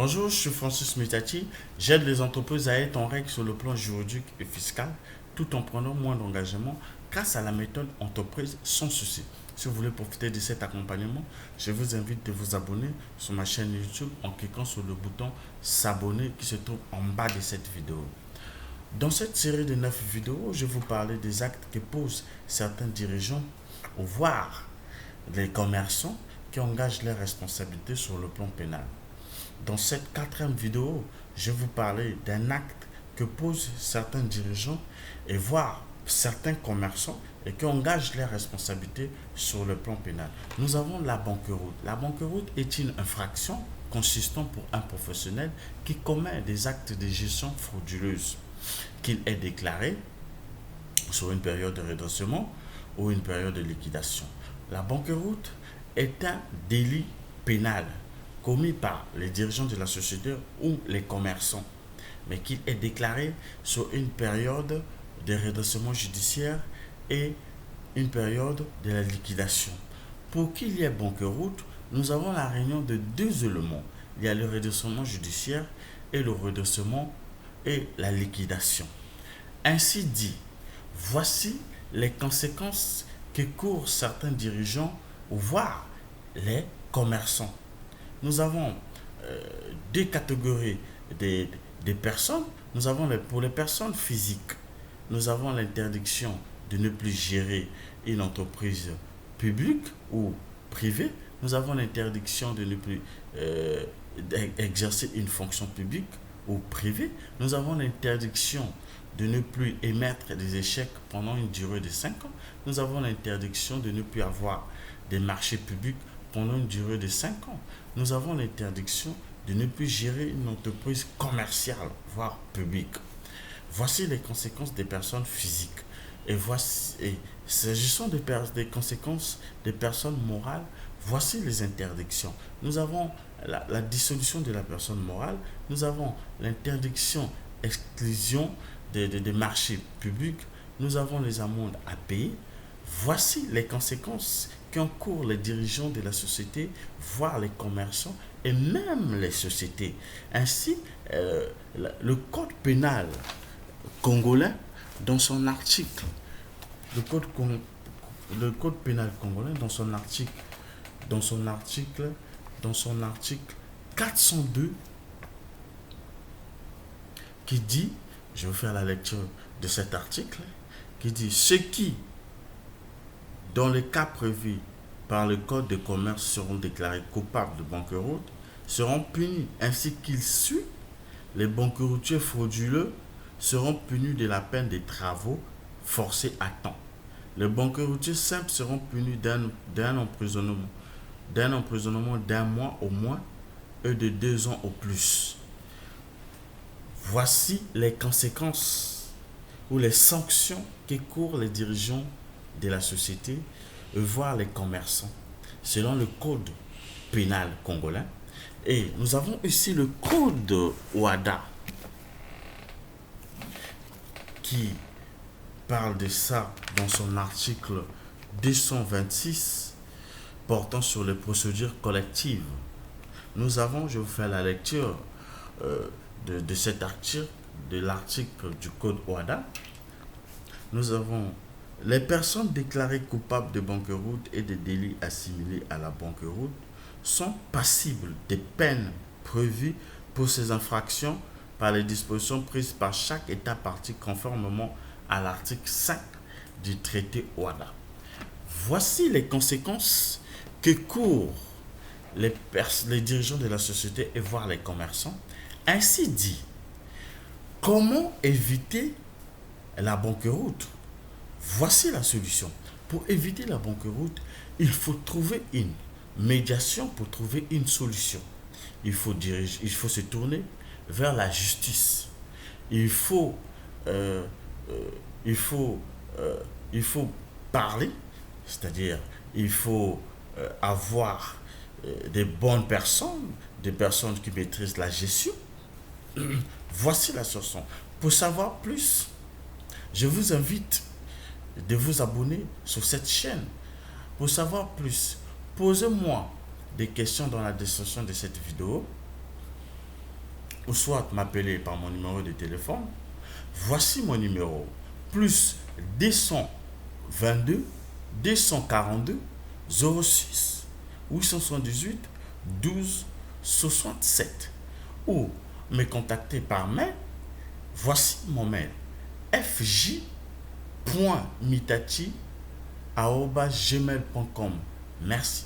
Bonjour, je suis Francis Mitati. J'aide les entreprises à être en règle sur le plan juridique et fiscal tout en prenant moins d'engagement grâce à la méthode entreprise sans souci. Si vous voulez profiter de cet accompagnement, je vous invite de vous abonner sur ma chaîne YouTube en cliquant sur le bouton s'abonner qui se trouve en bas de cette vidéo. Dans cette série de 9 vidéos, je vais vous parler des actes que posent certains dirigeants ou voire les commerçants qui engagent leurs responsabilités sur le plan pénal. Dans cette quatrième vidéo, je vais vous parler d'un acte que posent certains dirigeants et voire certains commerçants et qui engagent leurs responsabilités sur le plan pénal. Nous avons la banqueroute. La banqueroute est une infraction consistant pour un professionnel qui commet des actes de gestion frauduleuse, qu'il est déclaré sur une période de redressement ou une période de liquidation. La banqueroute est un délit pénal commis par les dirigeants de la société ou les commerçants, mais qu'il est déclaré sur une période de redressement judiciaire et une période de la liquidation. Pour qu'il y ait banqueroute, nous avons la réunion de deux éléments. Il y a le redressement judiciaire et le redressement et la liquidation. Ainsi dit, voici les conséquences que courent certains dirigeants ou voire les commerçants. Nous avons deux catégories des personnes. Nous avons pour les personnes physiques, nous avons l'interdiction de ne plus gérer une entreprise publique ou privée. Nous avons l'interdiction de ne plus exercer une fonction publique ou privée. Nous avons l'interdiction de ne plus émettre des échecs pendant une durée de 5 ans. Nous avons l'interdiction de ne plus avoir des marchés publics pendant une durée de 5 ans. Nous avons l'interdiction de ne plus gérer une entreprise commerciale, voire publique. Voici les conséquences des personnes physiques. Et s'agissant des conséquences des personnes morales, voici les interdictions. Nous avons la dissolution de la personne morale, nous avons l'interdiction, exclusion des marchés publics, nous avons les amendes à payer. Voici les conséquences qui encourent les dirigeants de la société, voire les commerçants et même les sociétés. Ainsi, le code pénal congolais, dans son article, le code pénal congolais, dans son article 402, qui dit, je vais faire la lecture de cet article, qui dit, ce qui dans les cas prévus par le Code de commerce seront déclarés coupables de banqueroute, seront punis ainsi qu'il suit. Les banqueroutiers frauduleux seront punis de la peine des travaux forcés à temps. Les banqueroutiers simples seront punis d'un emprisonnement d'un mois au moins et de 2 ans au plus. Voici les conséquences ou les sanctions que courent les dirigeants de la société, voire les commerçants, selon le code pénal congolais. Et nous avons ici le code OHADA qui parle de ça dans son article 226 portant sur les procédures collectives. Nous avons, je vais vous faire la lecture de cet article, de l'article du code OHADA. Nous avons les personnes déclarées coupables de banqueroute et des délits assimilés à la banqueroute sont passibles des peines prévues pour ces infractions par les dispositions prises par chaque État partie conformément à l'article 5 du traité OHADA. Voici les conséquences que courent les dirigeants de la société et voire les commerçants. Ainsi dit, comment éviter la banqueroute? Voici la solution. Pour éviter la banqueroute, il faut trouver une médiation pour trouver une solution. Il faut se tourner vers la justice. Il faut parler, c'est-à-dire il faut avoir des bonnes personnes, des personnes qui maîtrisent la gestion. Voici la solution. Pour savoir plus, je vous invite de vous abonner sur cette chaîne. Pour savoir plus, posez-moi des questions dans la description de cette vidéo. ou soit m'appeler par mon numéro de téléphone. Voici mon numéro. Plus 222 242 06 878 12 67. Ou me contacter par mail. Voici mon mail. fj.mitachi@gmail.com. Merci.